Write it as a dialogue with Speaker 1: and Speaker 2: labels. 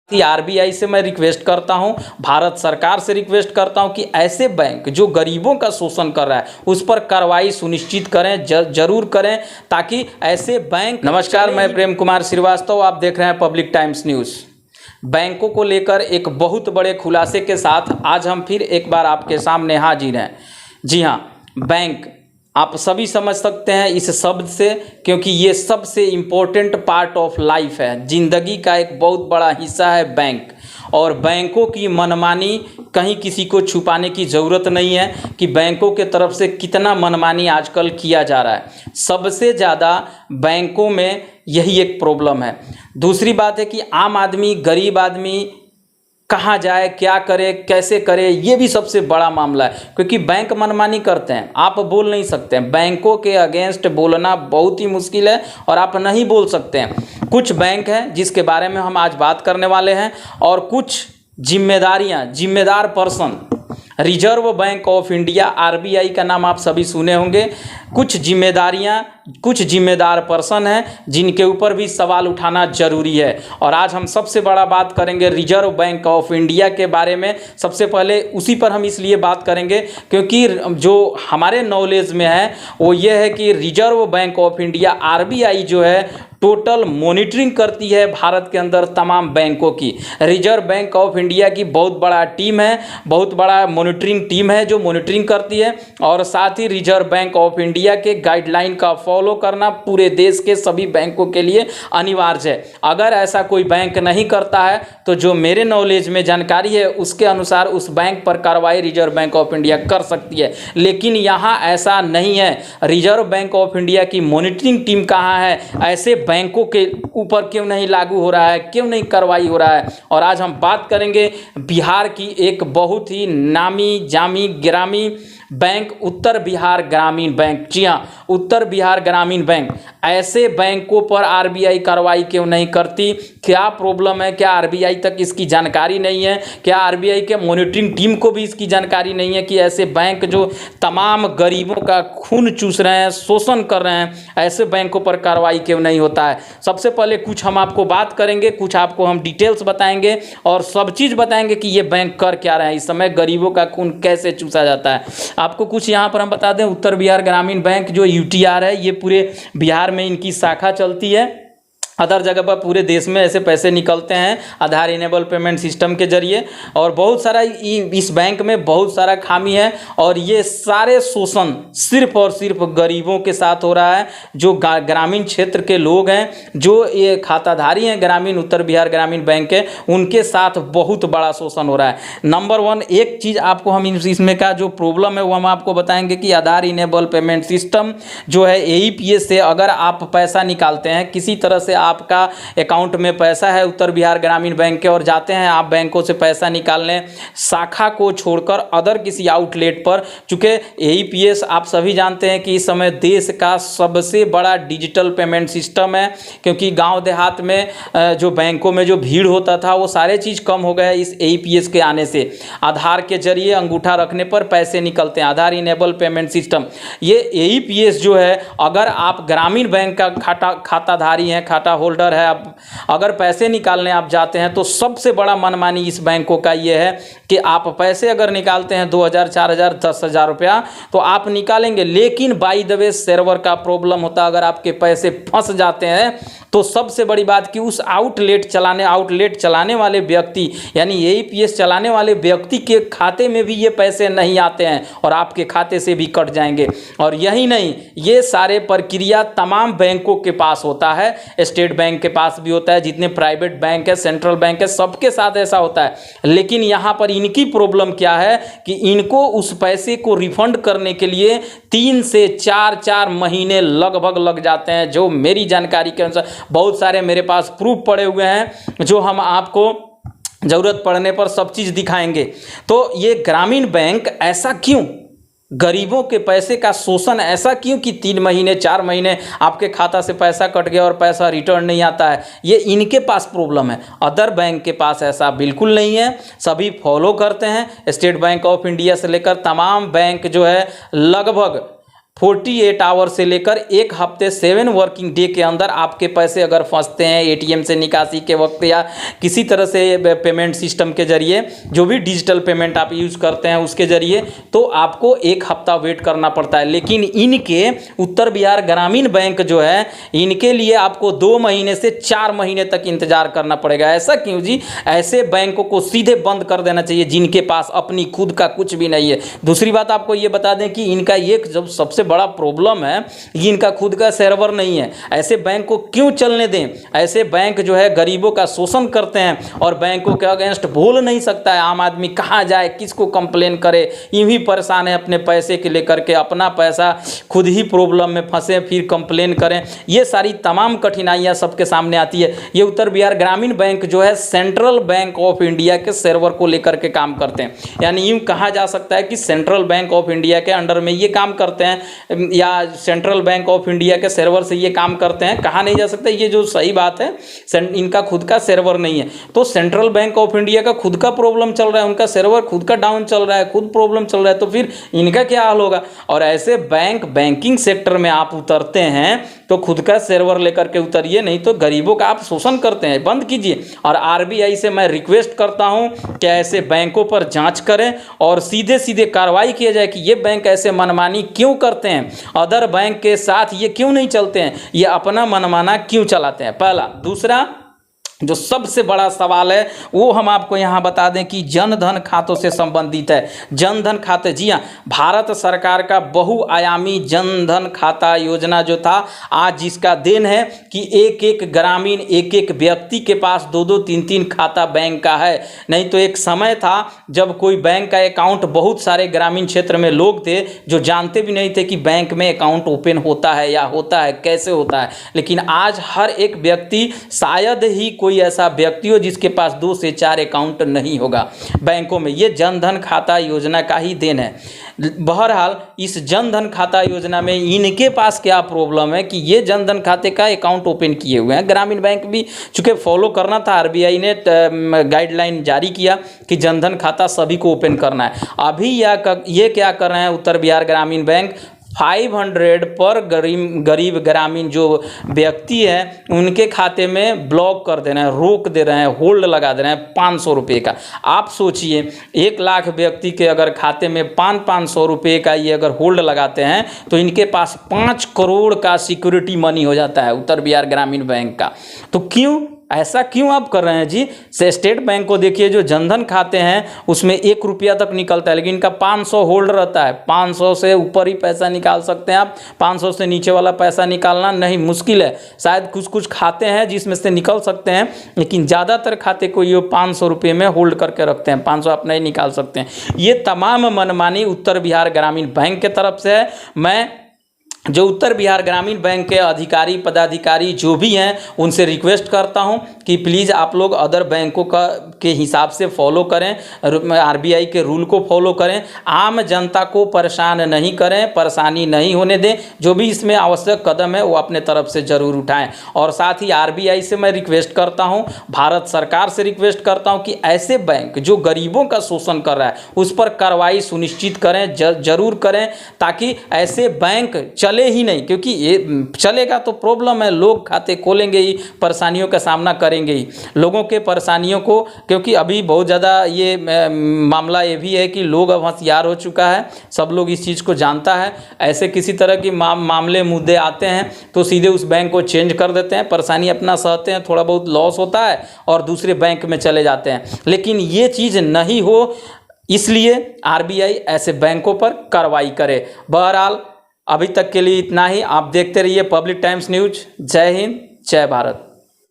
Speaker 1: RBI से मैं request करता हूं, भारत सरकार से रिक्वेस्ट करता हूं कि ऐसे बैंक जो गरीबों का शोषण कर रहा है उस पर कार्रवाई सुनिश्चित करें, जरूर करें, ताकि ऐसे बैंक। नमस्कार, मैं प्रेम कुमार श्रीवास्तव, आप देख रहे हैं पब्लिक टाइम्स न्यूज़। बैंकों को लेकर एक बहुत बड़े खुलासे के साथ आज हम फिर एक बार आपके सामने हाजिर हैं। जी हाँ, बैंक आप सभी समझ सकते हैं इस शब्द से, क्योंकि ये सबसे इम्पोर्टेंट पार्ट ऑफ लाइफ है। ज़िंदगी का एक बहुत बड़ा हिस्सा है बैंक, और बैंकों की मनमानी कहीं किसी को छुपाने की ज़रूरत नहीं है कि बैंकों के तरफ से कितना मनमानी आजकल किया जा रहा है। सबसे ज़्यादा बैंकों में यही एक प्रॉब्लम है। दूसरी बात है कि आम आदमी, गरीब आदमी कहाँ जाए, क्या करे, कैसे करे, ये भी सबसे बड़ा मामला है, क्योंकि बैंक मनमानी करते हैं। आप बोल नहीं सकते हैं, बैंकों के अगेंस्ट बोलना बहुत ही मुश्किल है और आप नहीं बोल सकते हैं। कुछ बैंक हैं जिसके बारे में हम आज बात करने वाले हैं, और कुछ जिम्मेदार person, reserve bank of India, RBI का नाम आप सभी सुने होंगे। कुछ जिम्मेदार पर्सन हैं जिनके ऊपर भी सवाल उठाना जरूरी है। और आज हम सबसे बड़ा बात करेंगे रिजर्व बैंक ऑफ इंडिया के बारे में। सबसे पहले उसी पर हम इसलिए बात करेंगे क्योंकि जो हमारे नॉलेज में है वो ये है कि reserve bank of India, RBI जो है, टोटल मॉनिटरिंग करती है भारत के अंदर तमाम बैंकों की। रिजर्व बैंक ऑफ इंडिया की बहुत बड़ा टीम है, बहुत बड़ा मॉनिटरिंग टीम है जो मॉनिटरिंग करती है। और साथ ही रिजर्व बैंक ऑफ इंडिया के गाइडलाइन का फॉलो करना पूरे देश के सभी बैंकों के लिए अनिवार्य है। अगर ऐसा कोई बैंक नहीं करता है तो जो मेरे नॉलेज में जानकारी है उसके अनुसार उस बैंक पर कार्रवाई रिजर्व बैंक ऑफ इंडिया कर सकती है। लेकिन यहाँ ऐसा नहीं है। रिजर्व बैंक ऑफ इंडिया की मॉनिटरिंग टीम कहाँ है? ऐसे बैंकों के ऊपर क्यों नहीं लागू हो रहा है, क्यों नहीं कार्रवाई हो रहा है? और आज हम बात करेंगे बिहार की एक बहुत ही नामी जामी गिरामी बैंक, उत्तर बिहार ग्रामीण बैंक। जी हाँ, उत्तर बिहार ग्रामीण बैंक। ऐसे बैंकों पर आरबीआई कार्रवाई क्यों नहीं करती? क्या प्रॉब्लम है? क्या आरबीआई तक इसकी जानकारी नहीं है? क्या आरबीआई के मॉनिटरिंग टीम को भी इसकी जानकारी नहीं है कि ऐसे बैंक जो तमाम गरीबों का खून चूस रहे हैं, शोषण कर रहे हैं, ऐसे बैंकों पर कार्रवाई क्यों नहीं होता है? सबसे पहले कुछ हम आपको बात करेंगे, कुछ आपको हम डिटेल्स बताएंगे और सब चीज़ बताएंगे कि ये बैंक कर क्या रहे हैं, इस समय गरीबों का खून कैसे चूसा जाता है। आपको कुछ यहाँ पर हम बता दें, उत्तर बिहार ग्रामीण बैंक जो यूटीआर है, ये पूरे बिहार में इनकी शाखा चलती है। अदर जगह पर पूरे देश में ऐसे पैसे निकलते हैं आधार इनेबल पेमेंट सिस्टम के जरिए। और बहुत सारा इस बैंक में बहुत सारा खामी है, और ये सारे शोषण सिर्फ और सिर्फ गरीबों के साथ हो रहा है। जो ग्रामीण क्षेत्र के लोग हैं, जो ये खाताधारी हैं ग्रामीण उत्तर बिहार ग्रामीण बैंक के, उनके साथ बहुत बड़ा शोषण हो रहा है। नंबर वन, एक चीज़ आपको हम इसमें का जो प्रॉब्लम है वो हम आपको बताएंगे कि आधार इनेबल पेमेंट सिस्टम जो है, एईपीएस से अगर आप पैसा निकालते हैं, किसी तरह से आपका अकाउंट में पैसा है उत्तर बिहार ग्रामीण बैंक के, और जाते हैं आप बैंकों से पैसा निकालने शाखा को छोड़कर अदर किसी आउटलेट पर, चूँकि एईपीएस आप सभी जानते हैं कि इस समय देश का सबसे बड़ा डिजिटल पेमेंट सिस्टम है, क्योंकि गांव देहात में जो बैंकों में जो भीड़ होता था वो सारे चीज़ कम हो गया इस एईपीएस के आने से। आधार के जरिए अंगूठा रखने पर पैसे निकलते हैं, आधार इनेबल पेमेंट सिस्टम। ये एईपीएस जो है, अगर आप ग्रामीण बैंक का खाताधारी हैं, खाता होल्डर है, आप अगर पैसे निकालने आप जाते हैं तो सबसे बड़ा मनमानी इस बैंकों का ये है कि आप पैसे अगर निकालते हैं 2000, 4000, 10,000 रुपया तो आप निकालेंगे, लेकिन बाय द वे सर्वर का प्रॉब्लम होता है। अगर आपके पैसे फंस जाते हैं तो सबसे बड़ी बात कि उस आउटलेट चलाने वाले व्यक्ति, यानी एईपीएस चलाने वाले व्यक्ति के खाते में भी ये पैसे नहीं आते हैं और आपके खाते से भी कट जाएंगे। और यही नहीं, ये सारे प्रक्रिया तमाम बैंकों के पास होता है, स्टेट बैंक के पास भी होता है, जितने प्राइवेट बैंक है, सेंट्रल बैंक है, सबके साथ ऐसा होता है। लेकिन यहाँ पर इनकी प्रॉब्लम क्या है कि इनको उस पैसे को रिफंड करने के लिए 3 से 4 महीने लगभग लग जाते हैं, जो मेरी जानकारी के अनुसार। बहुत सारे मेरे पास प्रूफ पड़े हुए हैं जो हम आपको ज़रूरत पड़ने पर सब चीज़ दिखाएंगे। तो ये ग्रामीण बैंक ऐसा क्यों, गरीबों के पैसे का शोषण ऐसा क्यों कि 3 महीने 4 महीने आपके खाता से पैसा कट गया और पैसा रिटर्न नहीं आता है? ये इनके पास प्रॉब्लम है, अदर बैंक के पास ऐसा बिल्कुल नहीं है। सभी फॉलो करते हैं, स्टेट बैंक ऑफ इंडिया से लेकर तमाम बैंक जो है लगभग 48 आवर से लेकर एक हफ्ते 7 वर्किंग डे के अंदर आपके पैसे अगर फंसते हैं एटीएम से निकासी के वक्त या किसी तरह से पेमेंट सिस्टम के जरिए, जो भी डिजिटल पेमेंट आप यूज़ करते हैं उसके जरिए, तो आपको एक हफ्ता वेट करना पड़ता है। लेकिन इनके उत्तर बिहार ग्रामीण बैंक जो है, इनके लिए आपको 2 महीने से 4 महीने तक इंतजार करना पड़ेगा। ऐसा क्यों जी? ऐसे बैंकों को सीधे बंद कर देना चाहिए जिनके पास अपनी खुद का कुछ भी नहीं है। दूसरी बात आपको ये बता दें कि इनका एक जब सबसे बड़ा प्रॉब्लम है, ये इनका खुद का सर्वर नहीं है। ऐसे बैंक को क्यों चलने दें? ऐसे बैंक जो है गरीबों का शोषण करते हैं और बैंकों के अगेंस्ट बोल नहीं सकता है आम आदमी, कहाँ जाए, किसको कंप्लेन करे। यूं ही परेशान है अपने पैसे के लेकर के, अपना पैसा खुद ही प्रॉब्लम में फंसे फिर कंप्लेन करें। ये सारी तमाम कठिनाइयाँ सबके सामने आती है। ये उत्तर बिहार ग्रामीण बैंक जो है सेंट्रल बैंक ऑफ इंडिया के सर्वर को लेकर के काम करते हैं। यानी यूं कहा जा सकता है कि सेंट्रल बैंक ऑफ इंडिया के अंडर में ये काम करते हैं या सेंट्रल बैंक ऑफ इंडिया के सर्वर से ये काम करते हैं। कहा नहीं जा सकता, ये जो सही बात है, इनका खुद का सर्वर नहीं है। तो सेंट्रल बैंक ऑफ इंडिया का खुद का प्रॉब्लम चल रहा है, उनका सर्वर खुद का डाउन चल रहा है, खुद प्रॉब्लम चल रहा है, तो फिर इनका क्या हाल होगा? और ऐसे बैंकिंग सेक्टर में आप उतरते हैं तो खुद का सर्वर लेकर के उतरिए, नहीं तो गरीबों का आप शोषण करते हैं, बंद कीजिए। और आरबीआई से मैं रिक्वेस्ट करता हूं कि ऐसे बैंकों पर जांच करें और सीधे सीधे कार्रवाई किया जाए कि ये बैंक ऐसे मनमानी क्यों करते हैं, अदर बैंक के साथ ये क्यों नहीं चलते हैं, ये अपना मनमाना क्यों चलाते हैं। पहला। दूसरा जो सबसे बड़ा सवाल है वो हम आपको यहाँ बता दें कि जन धन खातों से संबंधित है। जन धन खाते, जी हाँ, भारत सरकार का बहुआयामी जन धन खाता योजना जो था, आज जिसका दिन है कि एक एक ग्रामीण, एक एक व्यक्ति के पास 2-2, 3-3 खाता बैंक का है। नहीं तो एक समय था जब कोई बैंक का अकाउंट, बहुत सारे ग्रामीण क्षेत्र में लोग थे जो जानते भी नहीं थे कि बैंक में अकाउंट ओपन होता है या होता है, कैसे होता है। लेकिन आज हर एक व्यक्ति, शायद ही कोई ऐसा व्यक्ति हो जिसके पास 2 से 4 अकाउंट नहीं होगा बैंकों में। ये जन धन खाता योजना का ही देन है। बहरहाल इस जन धन खाता योजना में इनके पास क्या प्रॉब्लम है कि ये जन धन खाते का अकाउंट ओपन किए हुए हैं। ग्रामीण बैंक भी चूंकि फॉलो करना था, आरबीआई ने गाइडलाइन जारी किया कि जन धन खाता सभी को ओपन करना है। अभी ये क्या कर रहे हैं उत्तर बिहार ग्रामीण बैंक, 500 पर गरीब ग्रामीण जो व्यक्ति हैं उनके खाते में ब्लॉक कर दे रहे हैं, रोक दे रहे हैं, होल्ड लगा दे रहे हैं 500 रुपये का। आप सोचिए 1 लाख व्यक्ति के अगर खाते में 500 रुपये का ये अगर होल्ड लगाते हैं तो इनके पास 5 करोड़ का सिक्योरिटी मनी हो जाता है उत्तर बिहार ग्रामीण बैंक का। तो क्यों ऐसा क्यों आप कर रहे हैं जी? से स्टेट बैंक को देखिए, जो जनधन खाते हैं उसमें 1 रुपया तक निकलता है, लेकिन इनका 500 होल्ड रहता है। 500 से ऊपर ही पैसा निकाल सकते हैं आप, 500 से नीचे वाला पैसा निकालना नहीं, मुश्किल है। शायद कुछ खाते हैं जिसमें से निकल सकते हैं, लेकिन ज़्यादातर खाते को ये 500 रुपये में होल्ड करके रखते हैं, 500 आप नहीं निकाल सकते हैं। ये तमाम मनमानी उत्तर बिहार ग्रामीण बैंक के तरफ से है। मैं जो उत्तर बिहार ग्रामीण बैंक के अधिकारी पदाधिकारी जो भी हैं उनसे रिक्वेस्ट करता हूं कि प्लीज़ आप लोग अदर बैंकों के हिसाब से फॉलो करें, आरबीआई के रूल को फॉलो करें, आम जनता को परेशान नहीं करें, परेशानी नहीं होने दें। जो भी इसमें आवश्यक कदम है वो अपने तरफ से ज़रूर उठाएं। और साथ ही आरबीआई से मैं रिक्वेस्ट करता हूं, भारत सरकार से रिक्वेस्ट करता हूं कि ऐसे बैंक जो गरीबों का शोषण कर रहा है उस पर कार्रवाई सुनिश्चित करें, जरूर करें, ताकि ऐसे बैंक चले ही नहीं। क्योंकि ये चलेगा तो प्रॉब्लम है, लोग खाते खोलेंगे ही, परेशानियों का सामना करेंगे ही, लोगों के परेशानियों को। क्योंकि अभी बहुत ज़्यादा ये मामला ये भी है कि लोग अब होशियार हो चुका है, सब लोग इस चीज़ को जानता है। ऐसे किसी तरह की मामले मुद्दे आते हैं तो सीधे उस बैंक को चेंज कर देते हैं, परेशानी अपना सहते हैं, थोड़ा बहुत लॉस होता है और दूसरे बैंक में चले जाते हैं। लेकिन ये चीज़ नहीं हो, इसलिए आरबीआई ऐसे बैंकों पर कार्रवाई करे। बहरहाल अभी तक के लिए इतना ही। आप देखते रहिए पब्लिक टाइम्स न्यूज। जय हिंद, जय भारत।